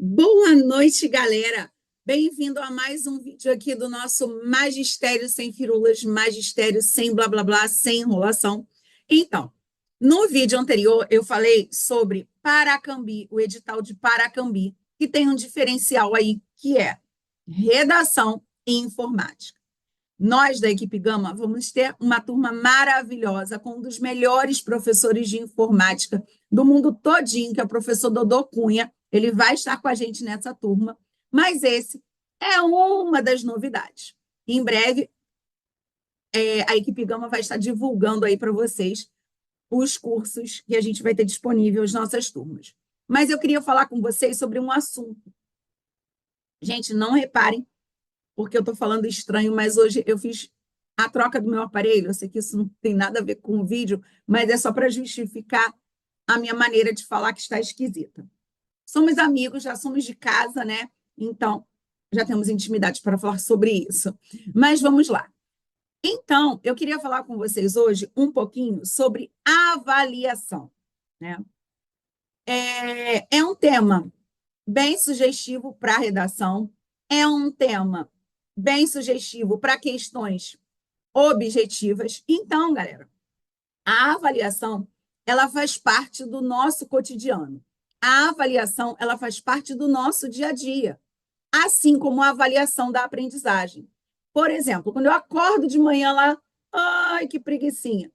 Boa noite, galera! Bem-vindo a mais um vídeo aqui do nosso Magistério Sem Firulas, Magistério Sem blá blá blá, sem enrolação. Então, no vídeo anterior eu falei sobre Paracambi, o edital de Paracambi, que tem um diferencial aí que é redação e informática. Nós da equipe Gama vamos ter uma turma maravilhosa com um dos melhores professores de informática do mundo todinho, que é o professor Dodô Cunha. Ele vai estar com a gente nessa turma, mas esse é uma das novidades. Em breve, a equipe Gama vai estar divulgando aí para vocês os cursos que a gente vai ter disponível as nossas turmas. Mas eu queria falar com vocês sobre um assunto. Gente, não reparem, porque eu estou falando estranho, mas hoje eu fiz a troca do meu aparelho. Eu sei que isso não tem nada a ver com o vídeo, mas é só para justificar a minha maneira de falar que está esquisita. Somos amigos, já somos de casa, né? Então, já temos intimidade para falar sobre isso. Mas vamos lá. Então, eu queria falar com vocês hoje um pouquinho sobre avaliação, né? É um tema bem sugestivo para a redação, é um tema bem sugestivo para questões objetivas. Então, galera, a avaliação, ela faz parte do nosso cotidiano. A avaliação, ela faz parte do nosso dia a dia, assim como a avaliação da aprendizagem. Por exemplo, quando eu acordo de manhã lá, ai, que preguicinha.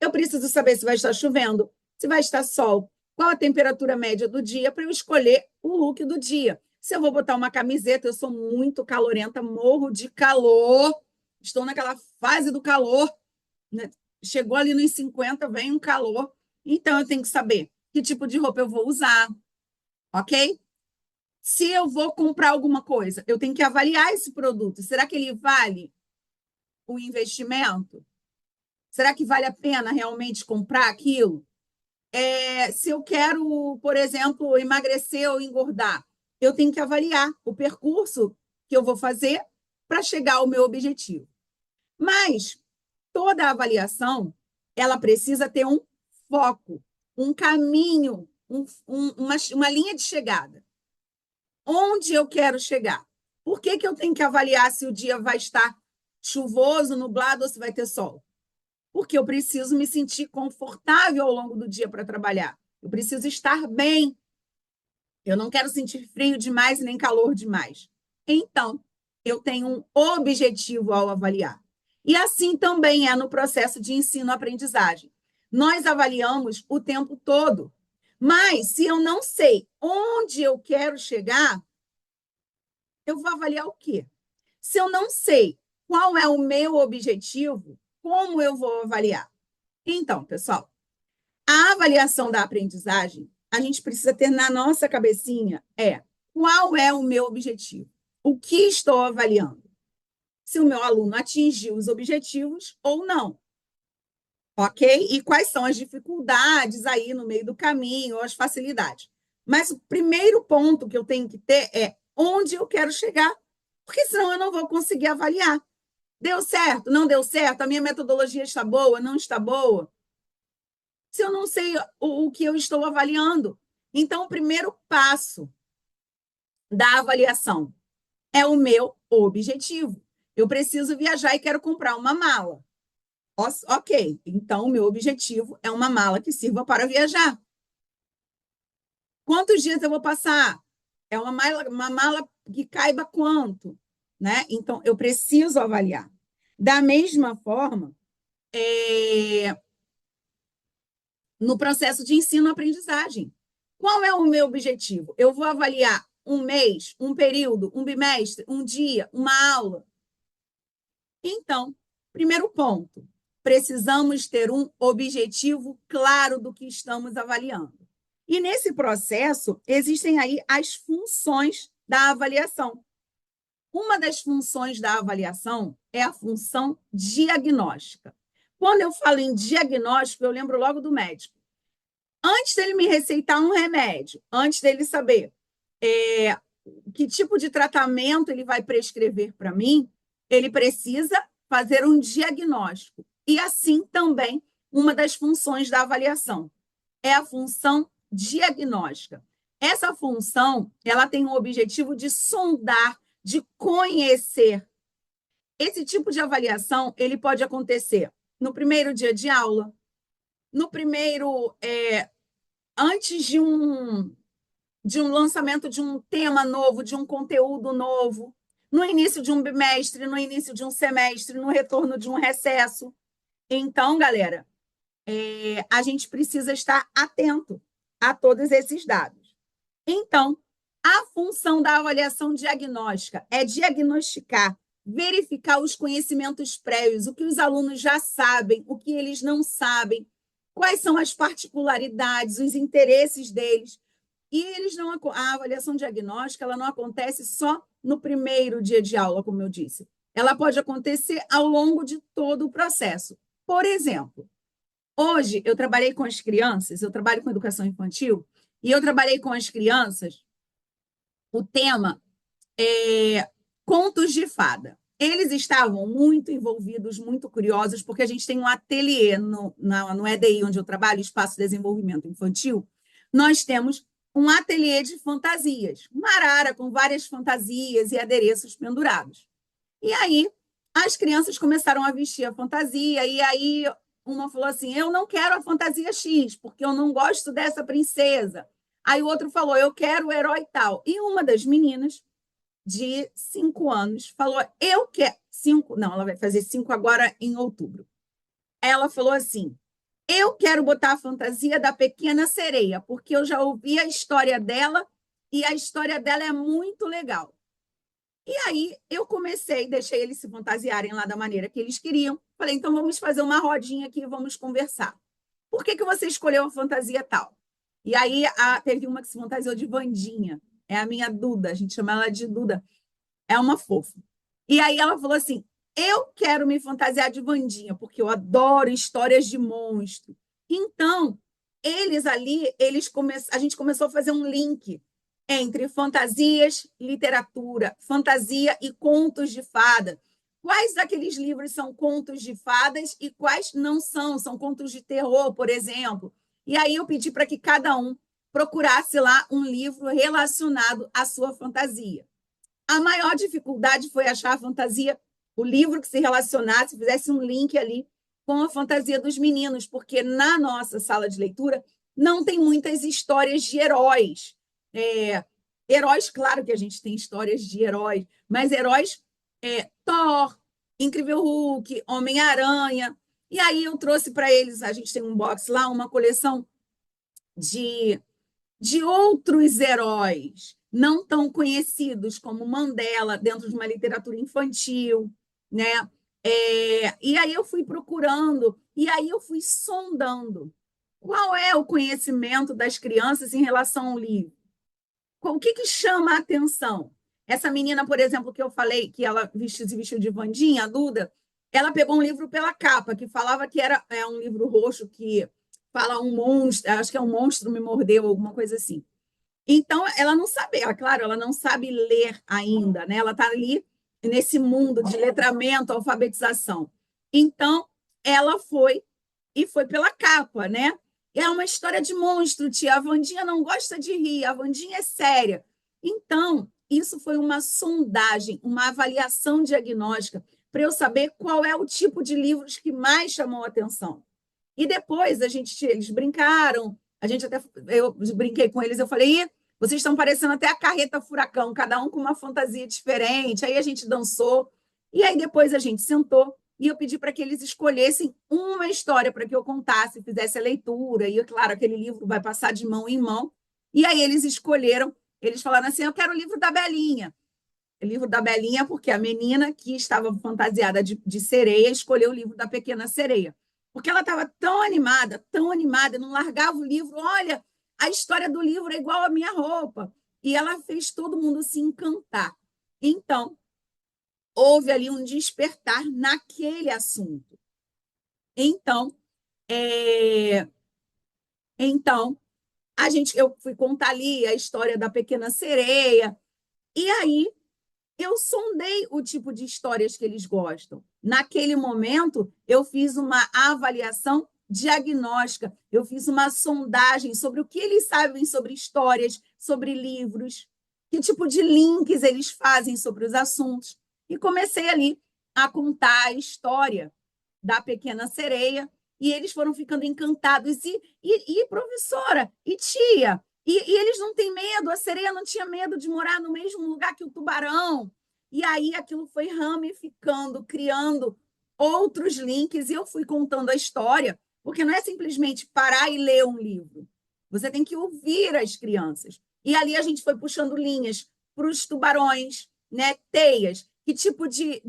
Eu preciso saber se vai estar chovendo, se vai estar sol, qual a temperatura média do dia para eu escolher o look do dia. Se eu vou botar uma camiseta, eu sou muito calorenta, morro de calor, estou naquela fase do calor, né? Chegou ali nos 50, vem um calor, então eu tenho que saber que tipo de roupa eu vou usar, ok? Se eu vou comprar alguma coisa, eu tenho que avaliar esse produto. Será que ele vale o investimento? Será que vale a pena realmente comprar aquilo? Se eu quero, por exemplo, emagrecer ou engordar, eu tenho que avaliar o percurso que eu vou fazer para chegar ao meu objetivo. Mas toda avaliação, ela precisa ter um foco, um caminho, uma linha de chegada. Onde eu quero chegar? Por que eu tenho que avaliar se o dia vai estar chuvoso, nublado ou se vai ter sol? Porque eu preciso me sentir confortável ao longo do dia para trabalhar. Eu preciso estar bem. Eu não quero sentir frio demais nem calor demais. Então, eu tenho um objetivo ao avaliar. E assim também é no processo de ensino-aprendizagem. Nós avaliamos o tempo todo. Mas, se eu não sei onde eu quero chegar, eu vou avaliar o quê? Se eu não sei qual é o meu objetivo, como eu vou avaliar? Então, pessoal, a avaliação da aprendizagem, a gente precisa ter na nossa cabecinha qual é o meu objetivo? O que estou avaliando? Se o meu aluno atingiu os objetivos ou não. Ok? E quais são as dificuldades aí no meio do caminho, ou as facilidades. Mas o primeiro ponto que eu tenho que ter é onde eu quero chegar, porque senão eu não vou conseguir avaliar. Deu certo? Não deu certo? A minha metodologia está boa? Não está boa? Se eu não sei o que eu estou avaliando. Então, o primeiro passo da avaliação é o meu objetivo. Eu preciso viajar e quero comprar uma mala. Ok, então o meu objetivo é uma mala que sirva para viajar. Quantos dias eu vou passar? É uma mala que caiba quanto? Né? Então, eu preciso avaliar. Da mesma forma, no processo de ensino-aprendizagem. Qual é o meu objetivo? Eu vou avaliar um mês, um período, um bimestre, um dia, uma aula? Então, primeiro ponto, precisamos ter um objetivo claro do que estamos avaliando. E nesse processo, existem aí as funções da avaliação. Uma das funções da avaliação é a função diagnóstica. Quando eu falo em diagnóstico, eu lembro logo do médico. Antes dele me receitar um remédio, antes dele saber que tipo de tratamento ele vai prescrever para mim, ele precisa fazer um diagnóstico. E assim também, uma das funções da avaliação é a função diagnóstica. Essa função, ela tem o objetivo de sondar, de conhecer. Esse tipo de avaliação, ele pode acontecer no primeiro dia de aula, no primeiro, antes de um lançamento de um tema novo, de um conteúdo novo, no início de um bimestre, no início de um semestre, no retorno de um recesso. Então, galera, a gente precisa estar atento a todos esses dados. Então, a função da avaliação diagnóstica é diagnosticar, verificar os conhecimentos prévios, o que os alunos já sabem, o que eles não sabem, quais são as particularidades, os interesses deles. E a avaliação diagnóstica ela não acontece só no primeiro dia de aula, como eu disse. Ela pode acontecer ao longo de todo o processo. Por exemplo, hoje eu trabalhei com as crianças, eu trabalho com educação infantil, e eu trabalhei com as crianças o tema contos de fada. Eles estavam muito envolvidos, muito curiosos, porque a gente tem um ateliê no EDI, onde eu trabalho, Espaço de Desenvolvimento Infantil. Nós temos um ateliê de fantasias, uma arara com várias fantasias e adereços pendurados. E aí, as crianças começaram a vestir a fantasia, e aí uma falou assim, eu não quero a fantasia X, porque eu não gosto dessa princesa. Aí o outro falou, eu quero o herói tal. E uma das meninas, de 5 anos, falou, eu quero... 5, não, ela vai fazer 5 agora em outubro. Ela falou assim, eu quero botar a fantasia da Pequena Sereia, porque eu já ouvi a história dela e a história dela é muito legal. E aí eu comecei, deixei eles se fantasiarem lá da maneira que eles queriam. Falei, então vamos fazer uma rodinha aqui e vamos conversar. Por que você escolheu a fantasia tal? E aí teve uma que se fantasiou de Wandinha. É a minha Duda, a gente chama ela de Duda. É uma fofa. E aí ela falou assim, eu quero me fantasiar de Wandinha, porque eu adoro histórias de monstro. Então, eles ali, a gente começou a fazer um link entre fantasias, literatura, fantasia e contos de fada. Quais daqueles livros são contos de fadas e quais não são? São contos de terror, por exemplo. E aí eu pedi para que cada um procurasse lá um livro relacionado à sua fantasia. A maior dificuldade foi achar a fantasia, o livro que se relacionasse, fizesse um link ali com a fantasia dos meninos, porque na nossa sala de leitura não tem muitas histórias de heróis. Heróis, claro que a gente tem histórias de heróis, mas heróis Thor, Incrível Hulk, Homem-Aranha. E aí eu trouxe para eles, a gente tem um box lá, uma coleção de outros heróis não tão conhecidos como Mandela dentro de uma literatura infantil, né? E aí eu fui procurando, e aí eu fui sondando qual é o conhecimento das crianças em relação ao livro. O que chama a atenção? Essa menina, por exemplo, que eu falei que ela se vestiu de Wandinha, a Duda, ela pegou um livro pela capa, que falava que era um livro roxo que fala um monstro, acho que é um monstro me mordeu, alguma coisa assim. Então, ela não sabe, claro, ela não sabe ler ainda, né? Ela está ali nesse mundo de letramento, alfabetização. Então, ela foi e foi pela capa, né? É uma história de monstro, tia. A Wandinha não gosta de rir, a Wandinha é séria. Então, isso foi uma sondagem, uma avaliação diagnóstica para eu saber qual é o tipo de livros que mais chamou a atenção. E depois eles brincaram, eu brinquei com eles, eu falei, vocês estão parecendo até a carreta furacão, cada um com uma fantasia diferente. Aí a gente dançou, e aí depois a gente sentou, e eu pedi para que eles escolhessem uma história para que eu contasse, fizesse a leitura, e claro, aquele livro vai passar de mão em mão. E aí eles escolheram, eles falaram assim, eu quero o livro da Belinha. O livro da Belinha, porque a menina que estava fantasiada de sereia escolheu o livro da Pequena Sereia. Porque ela estava tão animada, não largava o livro. Olha, a história do livro é igual à minha roupa. E ela fez todo mundo se encantar. Então, houve ali um despertar naquele assunto. Então, então eu fui contar ali a história da Pequena Sereia. E aí, eu sondei o tipo de histórias que eles gostam. Naquele momento, eu fiz uma avaliação diagnóstica, eu fiz uma sondagem sobre o que eles sabem sobre histórias, sobre livros, que tipo de links eles fazem sobre os assuntos. E comecei ali a contar a história da Pequena Sereia, e eles foram ficando encantados. Professora, e tia, e eles não têm medo, a sereia não tinha medo de morar no mesmo lugar que o tubarão. E aí aquilo foi ramificando, criando outros links, e eu fui contando a história, porque não é simplesmente parar e ler um livro. Você tem que ouvir as crianças. E ali a gente foi puxando linhas para os tubarões, né? Teias. Que tipo de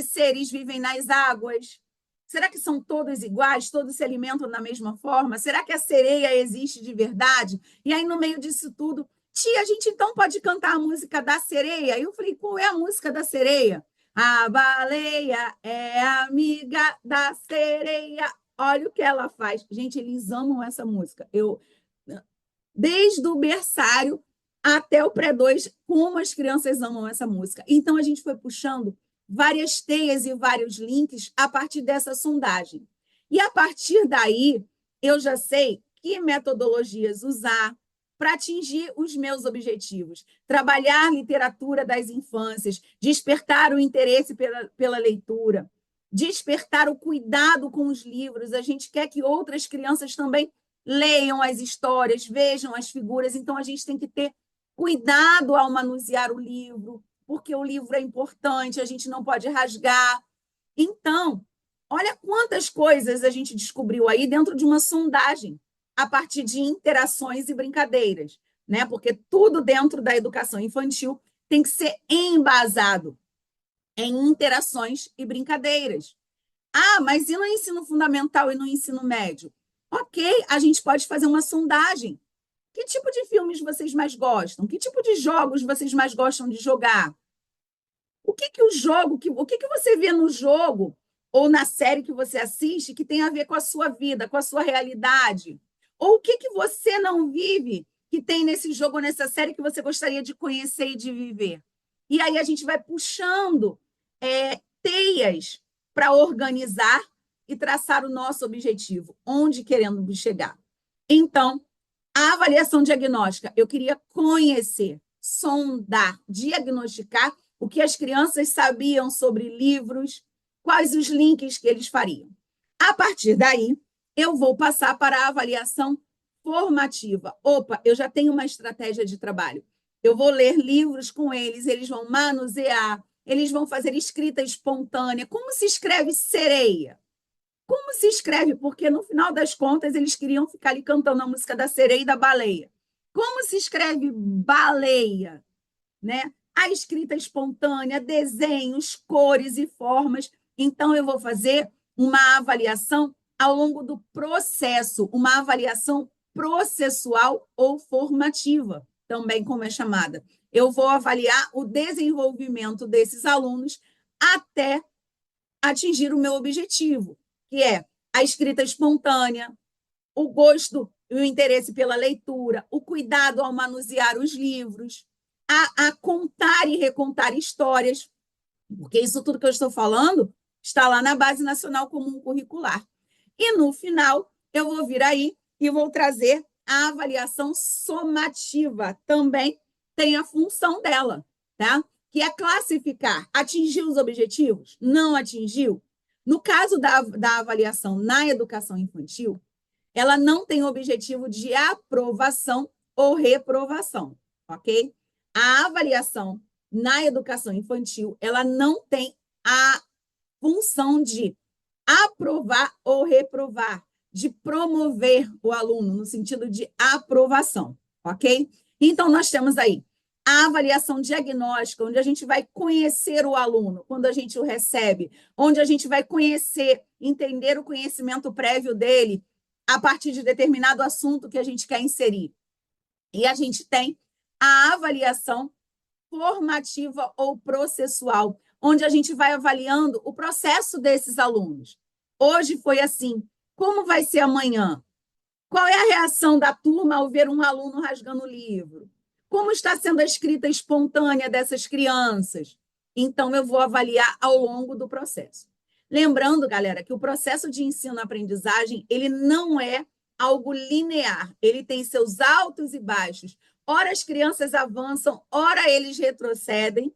seres vivem nas águas? Será que são todos iguais? Todos se alimentam da mesma forma? Será que a sereia existe de verdade? E aí, no meio disso tudo, tia, a gente então pode cantar a música da sereia? Eu falei, qual é a música da sereia? A baleia é amiga da sereia. Olha o que ela faz. Gente, eles amam essa música. Desde o berçário até o pré-2, como as crianças amam essa música. Então, a gente foi puxando várias teias e vários links a partir dessa sondagem. E a partir daí, eu já sei que metodologias usar para atingir os meus objetivos. Trabalhar literatura das infâncias, despertar o interesse pela leitura, despertar o cuidado com os livros. A gente quer que outras crianças também leiam as histórias, vejam as figuras. Então, a gente tem que ter cuidado ao manusear o livro, porque o livro é importante, a gente não pode rasgar. Então, olha quantas coisas a gente descobriu aí dentro de uma sondagem, a partir de interações e brincadeiras, né? Porque tudo dentro da educação infantil tem que ser embasado em interações e brincadeiras. Ah, mas e no ensino fundamental e no ensino médio? Ok, a gente pode fazer uma sondagem. Que tipo de filmes vocês mais gostam? Que tipo de jogos vocês mais gostam de jogar? O que você vê no jogo ou na série que você assiste que tem a ver com a sua vida, com a sua realidade? Ou o que você não vive que tem nesse jogo ou nessa série que você gostaria de conhecer e de viver? E aí a gente vai puxando teias para organizar e traçar o nosso objetivo, onde queremos chegar. Então, a avaliação diagnóstica, eu queria conhecer, sondar, diagnosticar o que as crianças sabiam sobre livros, quais os links que eles fariam. A partir daí, eu vou passar para a avaliação formativa. Opa, eu já tenho uma estratégia de trabalho. Eu vou ler livros com eles, eles vão manusear, eles vão fazer escrita espontânea. Como se escreve sereia? Como se escreve? Porque no final das contas eles queriam ficar ali cantando a música da sereia e da baleia. Como se escreve baleia, né? A escrita espontânea, desenhos, cores e formas. Então eu vou fazer uma avaliação ao longo do processo, uma avaliação processual ou formativa, também como é chamada. Eu vou avaliar o desenvolvimento desses alunos até atingir o meu objetivo, que é a escrita espontânea, o gosto e o interesse pela leitura, o cuidado ao manusear os livros, a contar e recontar histórias, porque isso tudo que eu estou falando está lá na Base Nacional Comum Curricular. E no final, eu vou vir aí e vou trazer a avaliação somativa, também tem a função dela, tá? Que é classificar, atingiu os objetivos? Não atingiu? No caso da avaliação na educação infantil, ela não tem objetivo de aprovação ou reprovação, ok? A avaliação na educação infantil, ela não tem a função de aprovar ou reprovar, de promover o aluno, no sentido de aprovação, ok? Então, nós temos aí a avaliação diagnóstica, onde a gente vai conhecer o aluno quando a gente o recebe, onde a gente vai conhecer, entender o conhecimento prévio dele a partir de determinado assunto que a gente quer inserir. E a gente tem a avaliação formativa ou processual, onde a gente vai avaliando o processo desses alunos. Hoje foi assim. Como vai ser amanhã? Qual é a reação da turma ao ver um aluno rasgando o livro? Como está sendo a escrita espontânea dessas crianças? Então, eu vou avaliar ao longo do processo. Lembrando, galera, que o processo de ensino-aprendizagem, ele não é algo linear. Ele tem seus altos e baixos. Ora as crianças avançam, ora eles retrocedem.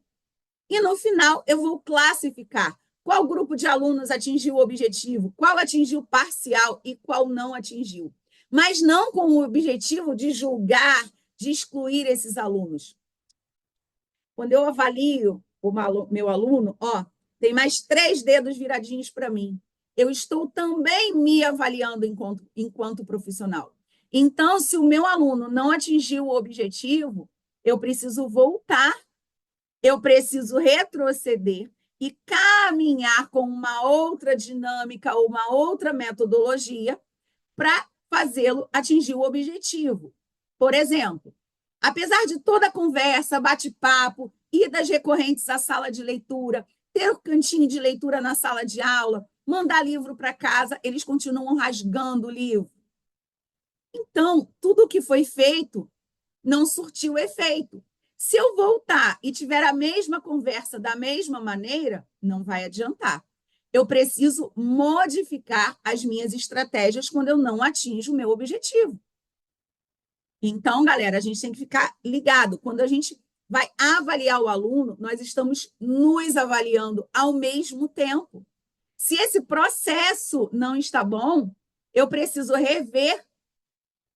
E no final eu vou classificar qual grupo de alunos atingiu o objetivo, qual atingiu parcial e qual não atingiu. Mas não com o objetivo de julgar, de excluir esses alunos. Quando eu avalio o meu aluno, ó, tem mais 3 dedos viradinhos para mim. Eu estou também me avaliando enquanto profissional. Então, se o meu aluno não atingiu o objetivo, eu preciso voltar, eu preciso retroceder e caminhar com uma outra dinâmica ou uma outra metodologia para fazê-lo atingir o objetivo. Por exemplo, apesar de toda a conversa, bate-papo, idas recorrentes à sala de leitura, ter o cantinho de leitura na sala de aula, mandar livro para casa, eles continuam rasgando o livro. Então, tudo o que foi feito não surtiu efeito. Se eu voltar e tiver a mesma conversa da mesma maneira, não vai adiantar. Eu preciso modificar as minhas estratégias quando eu não atinjo o meu objetivo. Então, galera, a gente tem que ficar ligado. Quando a gente vai avaliar o aluno, nós estamos nos avaliando ao mesmo tempo. Se esse processo não está bom, eu preciso rever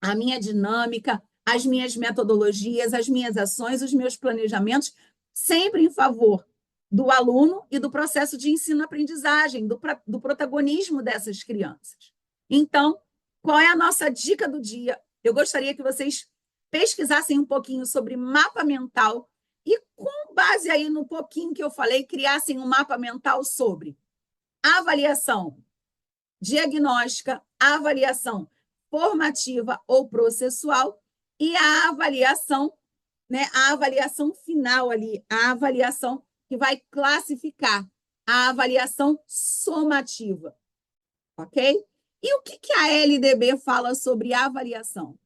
a minha dinâmica, as minhas metodologias, as minhas ações, os meus planejamentos, sempre em favor do aluno e do processo de ensino-aprendizagem, do protagonismo dessas crianças. Então, qual é a nossa dica do dia? Eu gostaria que vocês pesquisassem um pouquinho sobre mapa mental e, com base aí no pouquinho que eu falei, criassem um mapa mental sobre avaliação diagnóstica, avaliação formativa ou processual e a avaliação, né, a avaliação final ali, a avaliação que vai classificar, a avaliação somativa, ok? E o que a LDB fala sobre a avaliação?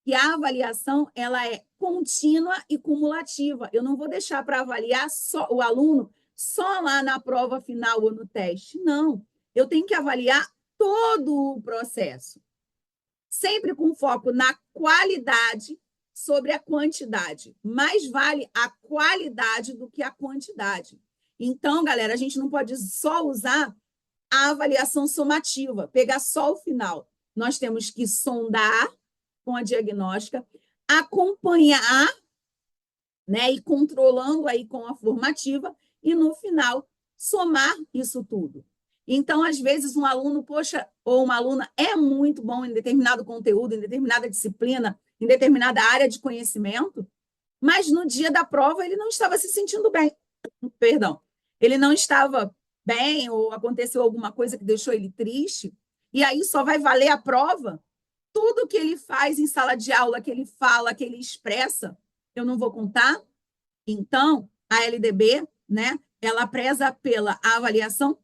Que a avaliação ela é contínua e cumulativa. Eu não vou deixar para avaliar só o aluno só lá na prova final ou no teste. Não, eu tenho que avaliar todo o processo. Sempre com foco na qualidade sobre a quantidade. Mais vale a qualidade do que a quantidade. Então, galera, a gente não pode só usar a avaliação somativa, pegar só o final. Nós temos que sondar com a diagnóstica, acompanhar, né, e controlando aí com a formativa, e no final, somar isso tudo. Então, às vezes, um aluno, poxa, ou uma aluna é muito bom em determinado conteúdo, em determinada disciplina, em determinada área de conhecimento, mas no dia da prova ele não estava se sentindo bem. Perdão. Ele não estava bem ou aconteceu alguma coisa que deixou ele triste, e aí só vai valer a prova tudo que ele faz em sala de aula, que ele fala, que ele expressa, eu não vou contar. Então, a LDB, né, ela preza pela avaliação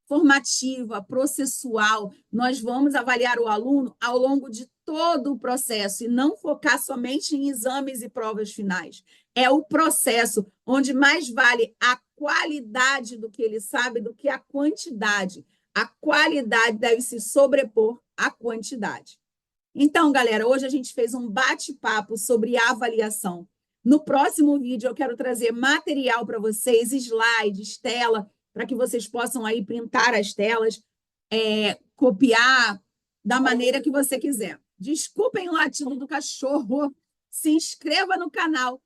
formativa, processual. Nós vamos avaliar o aluno ao longo de todo o processo e não focar somente em exames e provas finais. É o processo onde mais vale a qualidade do que ele sabe do que a quantidade. A qualidade deve se sobrepor à quantidade. Então, galera, hoje a gente fez um bate-papo sobre avaliação. No próximo vídeo eu quero trazer material para vocês, slides, tela, para que vocês possam aí printar as telas, copiar da maneira que você quiser. Desculpem o latido do cachorro. Se inscreva no canal,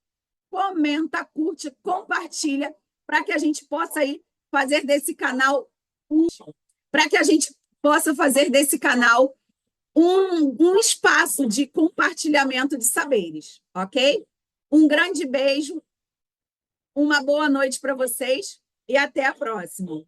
comenta, curte, compartilha, para que a gente possa aí fazer desse canal um espaço de compartilhamento de saberes, ok? Um grande beijo, uma boa noite para vocês e até a próxima.